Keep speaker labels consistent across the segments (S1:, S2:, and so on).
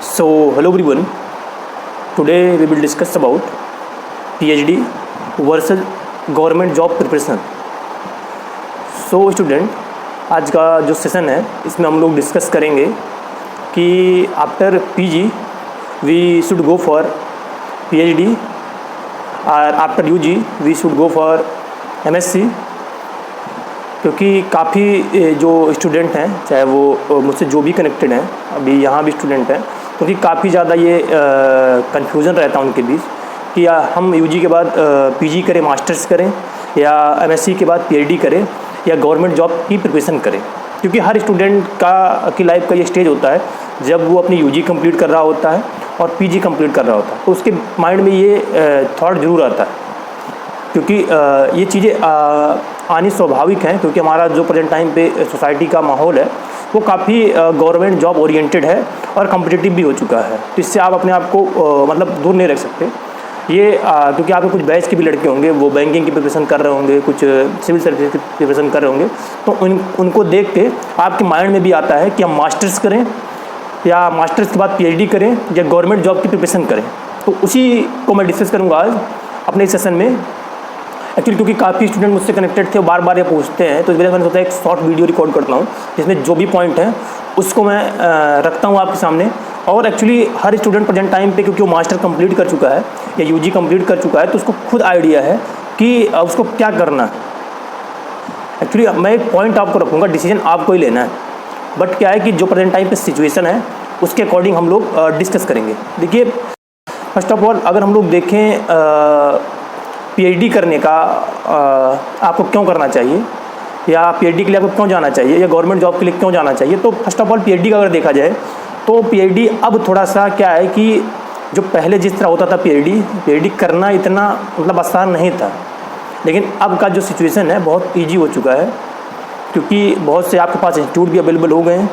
S1: So, hello everyone. Today we will discuss about PhD versus government job preparation. So student, आज का जो session है इसमें हम लोग डिस्कस करेंगे कि after PG we should go for PhD और after UG we should go for MSc. क्योंकि काफ़ी जो स्टूडेंट हैं, चाहे वो मुझसे जो भी कनेक्टेड हैं, अभी यहाँ भी स्टूडेंट हैं, क्योंकि काफ़ी ज़्यादा ये कन्फ्यूज़न रहता है उनके बीच कि हम यूजी के बाद पीजी करें, मास्टर्स करें, या MSc के बाद PhD करें, या गवर्नमेंट जॉब की प्रिपरेशन करें. क्योंकि हर स्टूडेंट की लाइफ का ये स्टेज होता है जब वो अपनी यूजी कंप्लीट कर रहा होता है और पीजी कंप्लीट कर रहा होता है, तो उसके माइंड में ये थॉट ज़रूर आता है. क्योंकि ये चीज़ें आनी स्वाभाविक हैं, क्योंकि हमारा जो प्रेजेंट टाइम पे सोसाइटी का माहौल है वो काफ़ी गवर्नमेंट जॉब ओरिएंटेड है और कम्पिटिटिव भी हो चुका है. तो इससे आप अपने आप को मतलब दूर नहीं रख सकते. ये क्योंकि आपके कुछ बैच के भी लड़के होंगे, वो बैंकिंग की प्रिपरेशन कर रहे होंगे, कुछ सिविल सर्विस की प्रिपरेशन कर रहे होंगे, तो उनको देख के आपके माइंड में भी आता है कि हम मास्टर्स करें, या मास्टर्स के बाद PhD करें, या गवर्नमेंट जॉब की प्रिपरेशन करें. तो उसी को मैं डिस्कस करूँगा आज अपने इस सेशन में. एक्चुअली क्योंकि काफ़ी स्टूडेंट मुझसे कनेक्टेड थे, बार बार ये पूछते हैं, तो इस वजह से मैंने सोचा एक शॉर्ट वीडियो रिकॉर्ड करता हूँ जिसमें जो भी पॉइंट हैं उसको मैं रखता हूँ आपके सामने. और एक्चुअली हर स्टूडेंट प्रेजेंट टाइम पे, क्योंकि वो मास्टर कंप्लीट कर चुका है या यूजी कंप्लीट कर चुका है, तो उसको खुद आइडिया है कि उसको क्या करना है. एक्चुअली मैं एक पॉइंट आपको रखूँगा, डिसीजन आपको ही लेना है. बट क्या है कि जो प्रेजेंट टाइम पे सिचुएशन है उसके अकॉर्डिंग हम लोग डिस्कस करेंगे. देखिए, फर्स्ट ऑफ ऑल अगर हम लोग देखें PhD करने का आपको क्यों करना चाहिए, या PhD के लिए आपको क्यों जाना चाहिए, या गवर्नमेंट जॉब के लिए क्यों जाना चाहिए, तो फर्स्ट ऑफ ऑल PhD का अगर देखा जाए तो PhD अब थोड़ा सा क्या है कि जो पहले जिस तरह होता था PhD करना इतना मतलब आसान नहीं था. लेकिन अब का जो सिचुएशन है बहुत ईजी हो चुका है, क्योंकि बहुत से आपके पास इंस्टीट्यूट भी अवेलेबल हो गए हैं.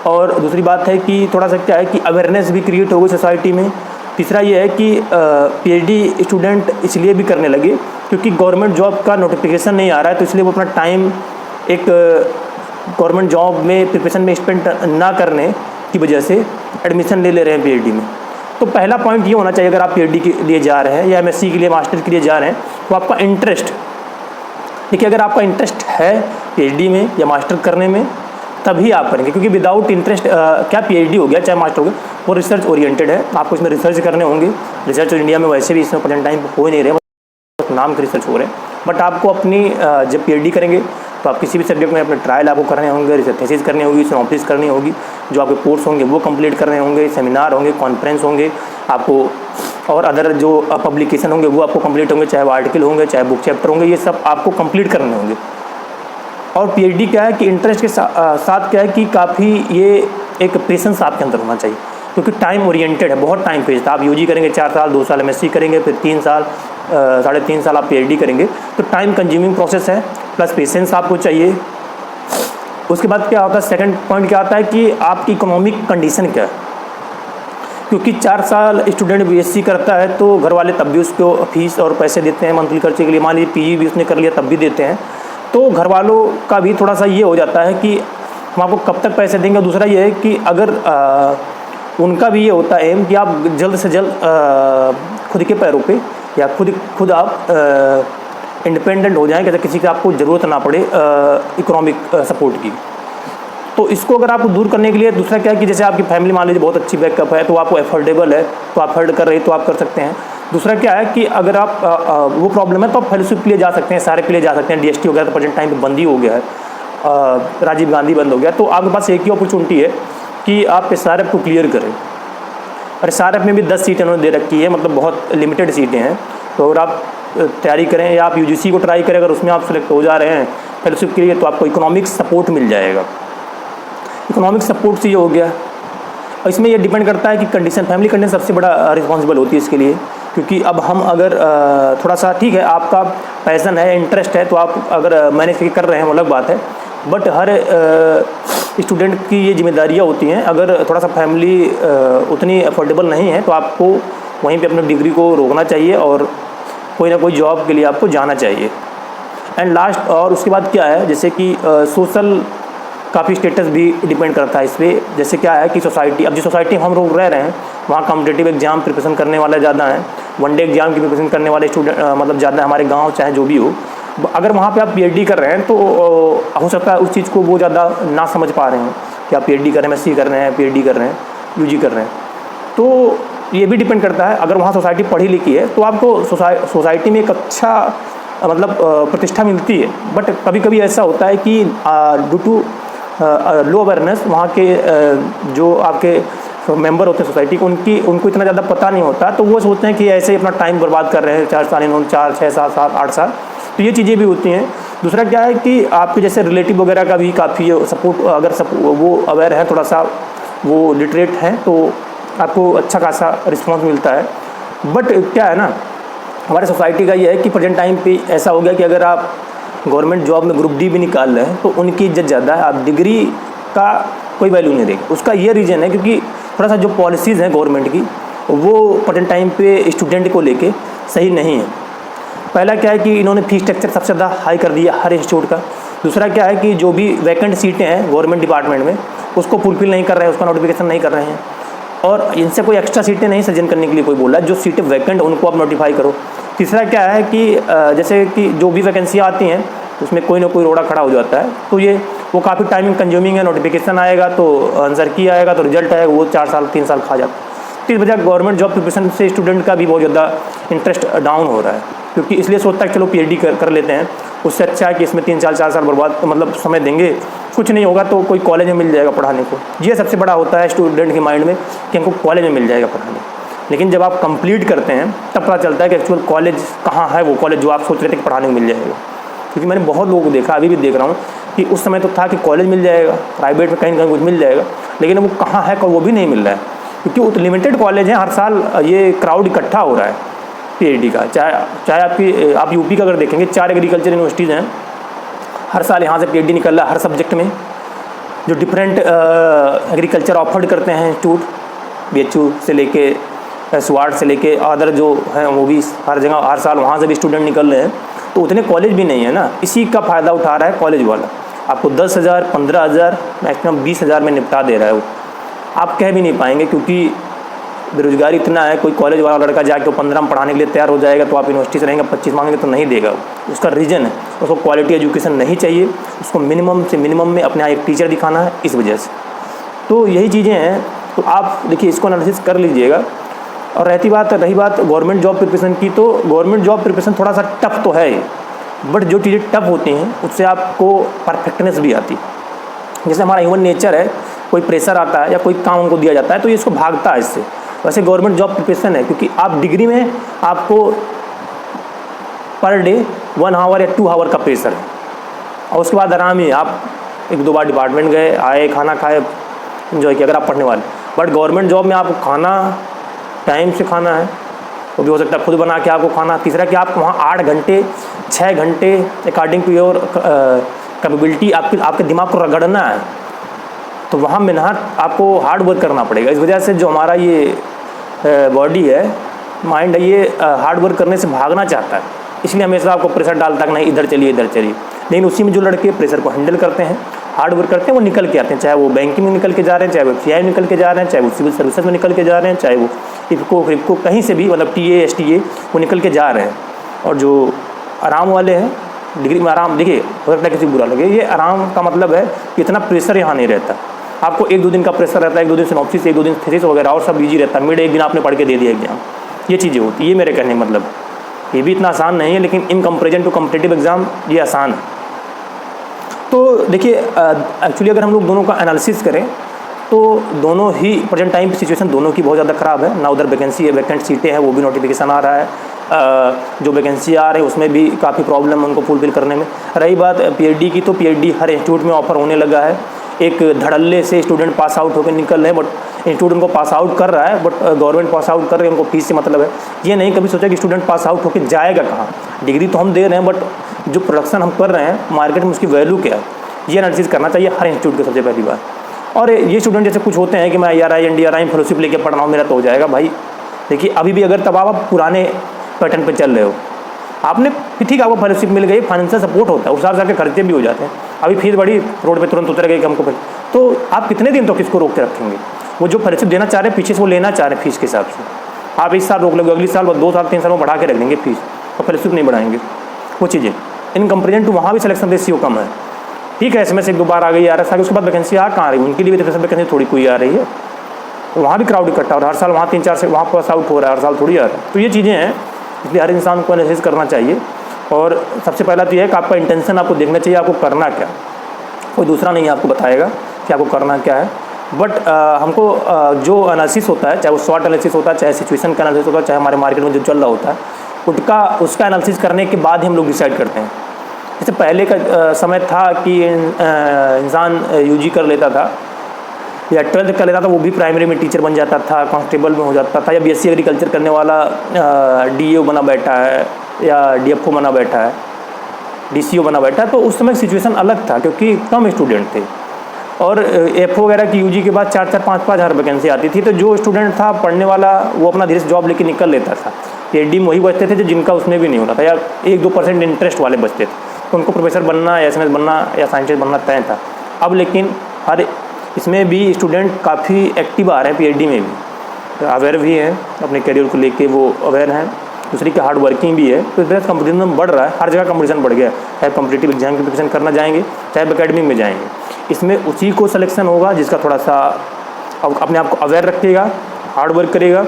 S1: और दूसरी बात है कि थोड़ा सा क्या है कि अवेयरनेस भी क्रिएट हो गई सोसाइटी में. तीसरा ये है कि PhD स्टूडेंट इसलिए भी करने लगे क्योंकि गवर्नमेंट जॉब का नोटिफिकेशन नहीं आ रहा है, तो इसलिए वो अपना टाइम एक गवर्नमेंट जॉब में प्रिपरेशन में स्पेंड ना करने की वजह से एडमिशन ले रहे हैं PhD में. तो पहला पॉइंट ये होना चाहिए, अगर आप PhD के लिए जा रहे हैं या MSc के लिए, मास्टर के लिए जा रहे हैं, तो आपका इंटरेस्ट. देखिए, अगर आपका इंटरेस्ट है PhD में या मास्टर करने में तभी आप करेंगे. क्योंकि विदाउट इंटरेस्ट क्या PhD हो गया चाहे मास्टर हो गया, वो रिसर्च ओरिएंटेड है. आपको इसमें रिसर्च करने होंगे. रिसर्च इंडिया में वैसे भी इसमें प्रेजेंट टाइम हो ही नहीं रहे, नाम के रिसर्च हो रहे हैं. बट आपको अपनी जब PhD करेंगे तो आप किसी भी सब्जेक्ट में अपने ट्रायल आपको करने होंगे, रिसर्च थीसिस करनी होगी, सिनॉप्सिस करनी होगी, जो आपके कोर्स होंगे वो कंप्लीट करने होंगे, सेमिनार होंगे, कॉन्फ्रेंस होंगे आपको, और अदर जो पब्लिकेशन होंगे वो आपको कंप्लीट होंगे, चाहे वो आर्टिकल होंगे, चाहे बुक चैप्टर होंगे, ये सब आपको कंप्लीट करने होंगे. और PhD क्या है कि इंटरेस्ट के साथ क्या है कि काफ़ी ये एक पेशेंस आपके अंदर होना चाहिए, क्योंकि टाइम ओरिएंटेड है, बहुत टाइम पेज. आप यूजी करेंगे 4 साल, 2 साल MSc करेंगे, फिर 3 साल 3.5 साल आप PhD करेंगे, तो टाइम कंज्यूमिंग प्रोसेस है, प्लस पेशेंस आपको चाहिए. उसके बाद क्या होता है, सेकंड पॉइंट क्या आता है कि आपकी इकोनॉमिक कंडीशन क्या है. क्योंकि 4 साल स्टूडेंट BSc करता है तो घर वाले तब भी उसको फीस और पैसे देते हैं मंथली खर्चे के लिए. मान लीजिए PG भी उसने कर लिया तब भी देते हैं, तो घर वालों का भी थोड़ा सा ये हो जाता है कि हम आपको कब तक पैसे देंगे. दूसरा ये है कि अगर उनका भी ये होता है एम कि आप जल्द से जल्द खुद के पैरों पे या खुद आप इंडिपेंडेंट हो जाएं, कैसे किसी की आपको ज़रूरत ना पड़े इकोनॉमिक सपोर्ट की. तो इसको अगर आपको दूर करने के लिए दूसरा क्या है कि जैसे आपकी फैमिली मान लीजिए बहुत अच्छी बैकअप है, तो आपको एफोर्डेबल है, तो आप अफोर्ड कर रहे तो आप कर सकते हैं. दूसरा क्या है कि अगर आप वो प्रॉब्लम है तो आप फेलोशिप के लिए जा सकते हैं, सारे के लिए जा सकते हैं. DST वगैरह तो प्रेजेंट टाइम पे बंद ही हो गया है, राजीव गांधी बंद हो गया, तो आपके पास एक ही अपॉर्चुनिटी है कि आप SRF को क्लियर करें. और SRF में भी 10 सीटें उन्होंने दे रखी है, मतलब बहुत लिमिटेड सीटें हैं. तो अगर आप तैयारी करें या आप UGC को ट्राई करें, अगर उसमें आप सेलेक्ट हो जा रहे हैं फेलोशिप के लिए, तो आपको इकोनॉमिक सपोर्ट मिल जाएगा. इकोनॉमिक सपोर्ट से ये हो गया. और इसमें ये डिपेंड करता है कि कंडीशन, फैमिली कंडीशन सबसे बड़ा रिस्पॉन्सिबल होती है इसके लिए. क्योंकि अब हम अगर थोड़ा सा ठीक है, आपका पैसन है, इंटरेस्ट है, तो आप अगर मैनेज कर रहे हैं वो अलग बात है. बट हर स्टूडेंट की ये जिम्मेदारियाँ होती हैं. अगर थोड़ा सा फैमिली उतनी अफोर्डेबल नहीं है तो आपको वहीं पे अपनी डिग्री को रोकना चाहिए और कोई ना कोई जॉब के लिए आपको जाना चाहिए. एंड लास्ट और उसके बाद क्या है, जैसे कि सोशल काफ़ी स्टेटस भी डिपेंड करता है इस पर. जैसे क्या है कि सोसाइटी, अब जिस सोसाइटी में हम लोग रह रहे हैं वहाँ कॉम्पिटिटिव एग्जाम प्रिपरेशन करने वाले ज़्यादा हैं, वनडे एग्जाम की प्रिपरेशन करने वाले स्टूडेंट मतलब ज़्यादा हमारे गाँव चाहे जो भी हो। अगर वहाँ पे आप पीएचडी कर रहे हैं तो हो सकता है उस चीज़ को वो ज़्यादा ना समझ पा रहे हो कि आप पीएचडी कर रहे हैं, एमएससी कर रहे हैं, पीएचडी कर रहे हैं, यूजी कर रहे हैं। तो ये भी डिपेंड करता है, अगर वहाँ सोसाइटी पढ़ी लिखी है तो आपको सोसाइटी में एक अच्छा मतलब प्रतिष्ठा मिलती है। बट कभी कभी ऐसा होता है कि ड्यू टू लो अवेयरनेस वहाँ के जो आपके मेंबर होते हैं सोसाइटी के, उनको इतना ज़्यादा पता नहीं होता, तो वो सोचते हैं कि ऐसे ही अपना टाइम बर्बाद कर रहे हैं 4 साल, इन्होंने 4, 6, 7, 7, 8 साल। तो ये चीज़ें भी होती हैं। दूसरा क्या है कि आपके जैसे रिलेटिव वगैरह का भी काफ़ी सपोर्ट, अगर वो अवेयर है, थोड़ा सा वो लिटरेट हैं, तो आपको अच्छा खासा रिस्पॉन्स मिलता है। बट क्या है ना, हमारे सोसाइटी का ये है कि प्रेजेंट टाइम पे ऐसा हो गया कि अगर आप गवर्नमेंट जॉब में ग्रुप डी भी निकाल रहे हैं तो उनकी इज्जत ज़्यादा है, आप डिग्री का कोई वैल्यू नहीं देंगे। उसका ये रीज़न है क्योंकि थोड़ा सा जो पॉलिसीज़ हैं गवर्नमेंट की वो प्रेजेंट टाइम पे स्टूडेंट को लेके सही नहीं है। पहला क्या है कि इन्होंने फीस स्ट्रक्चर सबसे ज़्यादा हाई कर दिया हर इंस्टीट्यूट का। दूसरा क्या है कि जो भी वैकेंट सीटें हैं गवर्नमेंट डिपार्टमेंट में उसको फुलफिल नहीं कर रहे हैं, उसका नोटिफिकेशन नहीं कर रहे हैं, और इनसे कोई एक्स्ट्रा सीटें नहीं सृजन करने के लिए कोई बोला, जो सीटें वैकेंट उनको आप नोटिफाई करो। तीसरा क्या है कि जैसे कि जो भी वैकेंसियाँ आती हैं उसमें कोई ना कोई रोड़ा खड़ा हो जाता है, तो वो काफ़ी टाइमिंग कंज्यूमिंग है। नोटिफिकेशन आएगा तो आंसर की आएगा तो रिजल्ट आएगा, वो 4 साल 3 साल खा जाता है। तो इस वजह गवर्नमेंट जॉब प्रिपरेशन से स्टूडेंट का भी बहुत ज़्यादा इंटरेस्ट डाउन हो रहा है, क्योंकि इसलिए सोचता है कि चलो पीएचडी कर लेते हैं, उससे अच्छा है कि इसमें 3 साल 4 साल बर्बाद मतलब समय देंगे, कुछ नहीं होगा तो कोई कॉलेज में मिल जाएगा पढ़ाने को। ये सबसे बड़ा होता है स्टूडेंट के माइंड में कि हमको कॉलेज में मिल जाएगा पढ़ाने। लेकिन जब आप कंप्लीट करते हैं तब पता चलता है कि एक्चुअल कॉलेज कहाँ है, वो कॉलेज जो आप सोच रहे थे कि पढ़ाने को मिल जाएगा। क्योंकि मैंने बहुत लोगों को देखा, अभी भी देख रहा हूँ कि उस समय तो था कि कॉलेज मिल जाएगा, प्राइवेट में कहीं ना कहीं कुछ मिल जाएगा, लेकिन वो कहाँ है वो भी नहीं मिल रहा है, क्योंकि वो लिमिटेड कॉलेज हैं। हर साल ये क्राउड इकट्ठा हो रहा है पीएचडी का। चाहे आप यूपी का अगर देखेंगे 4 एग्रीकल्चर यूनिवर्सिटीज़ हैं, हर साल यहाँ से पीएचडी निकल रहा है हर सब्जेक्ट में, जो डिफरेंट एग्रीकल्चर ऑफर्ड करते हैं इंस्टीट्यूट, बीएचयू से लेके स्वाट से लेके अदर जो हैं वो भी हर जगह हर साल वहाँ से भी स्टूडेंट निकल रहे हैं। तो उतने कॉलेज भी नहीं है ना, इसी का फ़ायदा उठा रहा है कॉलेज वाला। आपको 10,000 15,000 मैक्सिमम 20,000 में निपटा दे रहा है वो। आप कह भी नहीं पाएंगे क्योंकि बेरोजगारी इतना है। कोई कॉलेज वाला लड़का जाके 15 में पढ़ाने के लिए तैयार हो जाएगा, तो आप यूनिवर्सिटी से रहेंगे 25 मांगेंगे तो नहीं देगा वो। उसका रीज़न है उसको क्वालिटी एजुकेशन नहीं चाहिए, उसको मिनिमम से मिनिमम में अपने यहाँ एक टीचर दिखाना है, इस वजह से। तो यही चीज़ें हैं। तो आप देखिए इसको एनालिसिस कर लीजिएगा। और रही बात गवर्नमेंट जॉब प्रिपरेशन की, तो गवर्नमेंट जॉब प्रिपरेशन थोड़ा सा टफ तो है, बट जो चीज़ें टफ होती हैं उससे आपको परफेक्टनेस भी आती है। जैसे हमारा ह्यूमन नेचर है, कोई प्रेशर आता है या कोई काम उनको दिया जाता है तो ये इसको भागता है इससे। वैसे गवर्नमेंट जॉब प्रिपरेशन है, क्योंकि आप डिग्री में आपको पर डे 1 आवर या 2 आवर का प्रेशर है, और उसके बाद आराम ही आप 1-2 बार डिपार्टमेंट गए, आए, खाना खाए, इन्जॉय किया अगर आप पढ़ने वाले। बट गवर्नमेंट जॉब में आपको खाना टाइम से खाना है, वो भी हो सकता है खुद बना के आपको खाना। तीसरा कि आपको वहाँ 8 घंटे 6 घंटे अकॉर्डिंग टू योर कैपेबिलिटी आपके दिमाग को रगड़ना है, तो वहाँ मेहनत आपको हार्ड वर्क करना पड़ेगा। इस वजह से जो हमारा ये बॉडी है, माइंड है, ये हार्ड वर्क करने से भागना चाहता है, इसलिए हमेशा आपको प्रेशर डालता है कि नहीं इधर चलिए इधर चलिए। लेकिन उसी में जो लड़के प्रेशर को हैंडल करते हैं, हार्ड वर्क करते हैं, वो निकल के आते हैं। चाहे वो बैंकिंग में निकल के जा रहे हैं, चाहे वो सीआई निकल के जा रहे हैं, चाहे वो सिविल सर्विसेज में निकल के जा रहे हैं, चाहे वो इफको कहीं से भी मतलब टीए एसटीए वो निकल के जा रहे हैं। और जो आराम वाले हैं, डिग्री में आराम, देखिए हो सकता है किसी बुरा लगे, ये आराम का मतलब है कि इतना प्रेशर यहाँ नहीं रहता। आपको 1-2 दिन का प्रेशर रहता है, 1-2 दिन सिनॉप्सिस, 1-2 दिन थीसिस वगैरह, और सब ईजी रहता है। मिड एक दिन आपने पढ़ के दे दिया एग्जाम, ये चीज़ें होती है। ये मेरे कहने का मतलब, ये भी इतना आसान नहीं है, लेकिन in comparison to competitive exam ये आसान है। तो देखिए एक्चुअली अगर हम लोग दोनों का एनालिसिस करें तो दोनों ही प्रेजेंट टाइम की सिचुएशन दोनों की बहुत ज़्यादा ख़राब है ना। उधर वैकेंसी है, वैकेंट सीटें हैं, वो भी नोटिफिकेशन आ रहा है। जो वैकेंसी आ रही है उसमें भी काफ़ी प्रॉब्लम उनको फुलफिल करने में। रही बात पीएचडी की, तो पीएचडी हर इंस्टीट्यूट में ऑफर होने लगा है। एक धड़ल्ले से स्टूडेंट पास आउट होकर निकल रहे हैं, बट इंस्टीट्यूट उनको पास आउट कर रहा है, बट गवर्नमेंट पास आउट कर रही है, उनको फीस से मतलब है। ये नहीं कभी सोचा कि स्टूडेंट पास आउट होकर जाएगा कहाँ। डिग्री तो हम दे रहे हैं, बट जो प्रोडक्शन हम कर रहे हैं मार्केट में उसकी वैल्यू क्या है, ये एनालिसिस करना चाहिए हर इंस्टीट्यूट की सबसे पहली बात। और ये स्टूडेंट जैसे कुछ होते हैं कि मैं ARI NDRI फेलोशिप लेके पढ़ रहा हूँ, मेरा तो हो जाएगा। भाई देखिए अभी भी अगर तब आप पुराने पैटर्न पे चल रहे हो, आपने ठीक है, आपको फेलोशिप मिल गई, फाइनेंशियल सपोर्ट होता है, उस हिसाब से आपके खर्चे भी हो जाते हैं। अभी फीस बढ़ी, रोड पे तुरंत उतर गए कि हमको तो आप कितने दिन तक इसको रोक के रखेंगे? वो जो फेलोशिप देना चाह रहे हैं पीछे से वो लेना चाह रहे हैं फीस के हिसाब से, आप इस साल रोक लोगे, अगले साल 2 साल 3 साल में बढ़ा के रख देंगे फीस और फेलोशिप नहीं बढ़ाएंगे। वो चीज़ें इन कंपेरिजन टू वहाँ भी सिलेक्शन रेशियो कम है। ठीक है, इसमें से 1-2 बार आ गई RS आ गई, उसके बाद वैकेंसी आ कहाँ रही, उनके लिए भी रिजर्वेशन वैकेंसी थोड़ी कोई आ रही है, वहाँ भी क्राउड इकट्ठा हो रहा है हर साल, वहाँ 3-4 से वहाँ पास आउट हो रहा है हर साल, थोड़ी आ रहा है। तो ये चीज़ें हैं, इसलिए हर इंसान को एनालिसिस करना चाहिए। और सबसे पहला तो ये है कि आपका इंटेंशन आपको देखना चाहिए, आपको करना क्या, कोई दूसरा नहीं आपको बताएगा कि आपको करना क्या है। बट हमको जो एनालिसिस होता है, चाहे वो SWOT एनालिसिस होता है, चाहे सिचुएशन का एनालिसिस होता है, चाहे हमारे मार्केट में जो चल रहा होता है, उसका एनालिसिस करने के बाद ही हम लोग डिसाइड करते हैं। जैसे पहले का समय था कि इंसान UG कर लेता था या 12th कर लेता था, वो भी प्राइमरी में टीचर बन जाता था, कांस्टेबल में हो जाता था, या BSc एग्रीकल्चर करने वाला DAO बना बैठा है या DFO बना बैठा है, DCO बना बैठा है। तो उस समय सिचुएशन अलग था क्योंकि कम स्टूडेंट थे, और FO वगैरह की UG के बाद 4-4, 5-5 हज़ार वैकेंसी आती थी। तो जो स्टूडेंट था पढ़ने वाला वो अपना धीरे से जॉब लेके निकल लेता था। PhD में वही बचते थे जो जिनका उसमें भी नहीं होता था, या 1-2% इंटरेस्ट वाले बचते थे, तो उनको प्रोफेसर बनना या SMS बनना या साइंटिस्ट बनना तय था। अब लेकिन हर इसमें भी स्टूडेंट काफ़ी एक्टिव आ रहे हैं, PhD में भी अवेयर भी हैं, अपने करियर को लेके वो अवेयर हैं, दूसरी की हार्ड वर्किंग भी है। तो इस तरह कंपटीशन बढ़ रहा है, हर जगह कंपटीशन बढ़ गया है, चाहे कॉम्पिटिटिव एग्जाम की प्रिपरेशन करना जाएंगे, चाहे एकेडमिक में जाएंगे, इसमें उसी को सिलेक्शन होगा जिसका थोड़ा सा अपने आप को अवेयर रखेगा, हार्ड वर्क करेगा।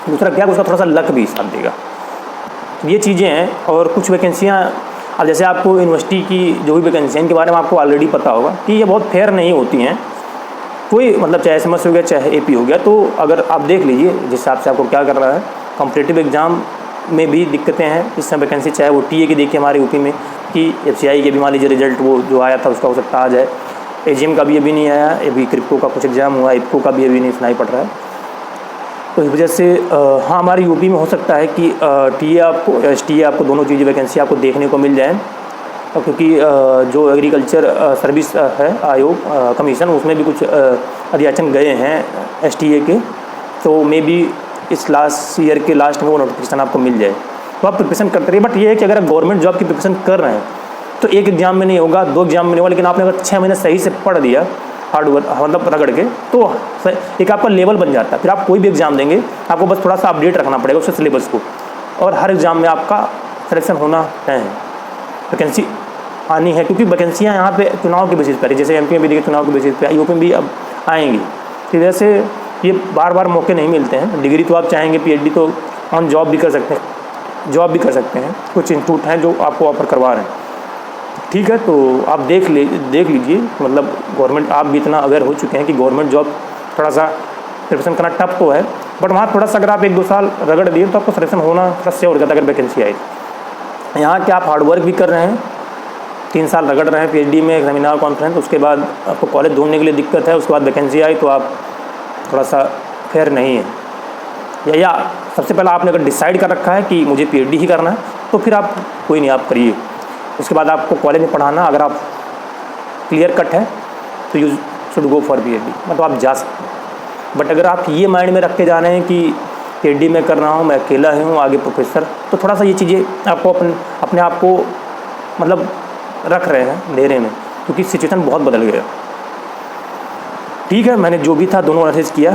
S1: दूसरा क्या, उसका थोड़ा सा लक भी साथ देगा। ये चीज़ें हैं। और कुछ वैकेंसियाँ, अब जैसे आपको यूनिवर्सिटी की जो भी वैकेंसियाँ, इनके बारे में आपको ऑलरेडी पता होगा कि ये बहुत फेयर नहीं होती हैं। कोई मतलब चाहे SMS हो गया चाहे AP हो गया, तो अगर आप देख लीजिए जिस हिसाब से आपको क्या कर रहा है। कॉम्पिटिटिव एग्जाम में भी दिक्कतें हैं इस समय वैकेंसी, चाहे वो TA की देखिए हमारे UP में कि FCI के भी मान लीजिए रिजल्ट वो जो आया था उसका हो सकता आ जाए, AGM का भी अभी नहीं आया, अभी क्रिप्टो का कुछ एग्जाम हुआ, IPCO का भी अभी नहीं सुनाई पड़ रहा है। तो इस वजह से हाँ हमारी UP में हो सकता है कि TA आपको STA आपको दोनों चीज़ें वैकेंसी आपको देखने को मिल जाए, क्योंकि जो एग्रीकल्चर सर्विस है आयोग कमीशन, उसमें भी कुछ अधियाचन गए हैं STA के, तो मे बी इस लास्ट ईयर के लास्ट में वो नोटिफिकेशन आपको मिल जाए, तो आप प्रिपरेशन करते रहिए। बट ये है कि अगर आप गवर्नमेंट जॉब की प्रिपरेशन कर रहे हैं तो एक एग्जाम में नहीं होगा, 2 एग्जाम में नहीं होगा, लेकिन आपने अगर 6 महीने सही से पढ़ दिया, हार्ड वर्क मतलब रगड़ के, तो एक आपका लेवल बन जाता है। फिर आप कोई भी एग्जाम देंगे, आपको बस थोड़ा सा अपडेट रखना पड़ेगा उसके सिलेबस को, और हर एग्जाम में आपका सिलेक्शन होना है, वैकेंसी आनी है। क्योंकि वैकेंसियाँ यहाँ पे चुनाव के बेसिस पर, जैसे MP में भी देखिए चुनाव के बेसिस पे, UP में भी अब आएंगी। इस वजह से ये बार बार मौके नहीं मिलते हैं। डिग्री तो आप चाहेंगे PhD तो ऑन जॉब भी कर सकते हैं, जॉब भी कर सकते हैं, कुछ इंस्टीट्यूट हैं जो आपको ऑफर करवा रहे हैं। ठीक है, तो आप देख लीजिए, मतलब गवर्नमेंट, आप भी इतना अवेयर हो चुके हैं कि गवर्नमेंट जॉब थोड़ा सा प्रिपरेशन करना टफ तो है, बट वहाँ थोड़ा सा अगर आप 1-2 साल रगड़ दिए तो आपको सिलेक्शन होना थोड़ा श्योर हो जाता है अगर वैकेंसी आई। यहाँ क्या आप हार्ड वर्क भी कर रहे हैं, 3 साल रगड़ रहे हैं PhD में सेमिनार कॉन्फ्रेंस, उसके बाद आपको कॉलेज ढूंढने के लिए दिक्कत है, उसके बाद वैकेंसी आई तो आप थोड़ा सा फेयर नहीं है। या सबसे पहले आपने अगर डिसाइड कर रखा है कि मुझे PhD ही करना है तो फिर आप कोई नहीं, आप करिए। उसके बाद आपको कॉलेज में पढ़ाना अगर आप क्लियर कट है तो you should go for PhD, मतलब आप जा सकते हैं। बट अगर आप ये माइंड में रख के जा रहे हैं कि PhD में कर रहा हूँ, मैं अकेला ही हूँ, आगे प्रोफेसर, तो थोड़ा सा ये चीज़ें आपको अपने आप को मतलब रख रहे हैं अंधेरे में, क्योंकि सिचुएशन बहुत बदल गया। ठीक है, मैंने जो भी था दोनों एनालिसिस किया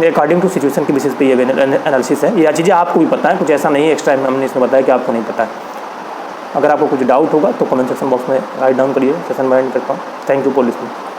S1: अकॉर्डिंग टू सिचुएशन के बेसिस पे ये एनालिसिस है। ये चीज़ें आपको भी पता है, कुछ ऐसा नहीं है एक्स्ट्रा हमने इसमें बताया कि आपको नहीं पता है। अगर आपको कुछ डाउट होगा तो कमेंट सेक्शन बॉक्स में राइट डाउन करिए, सेशन में एंड करता हूँ। Thank you for listening.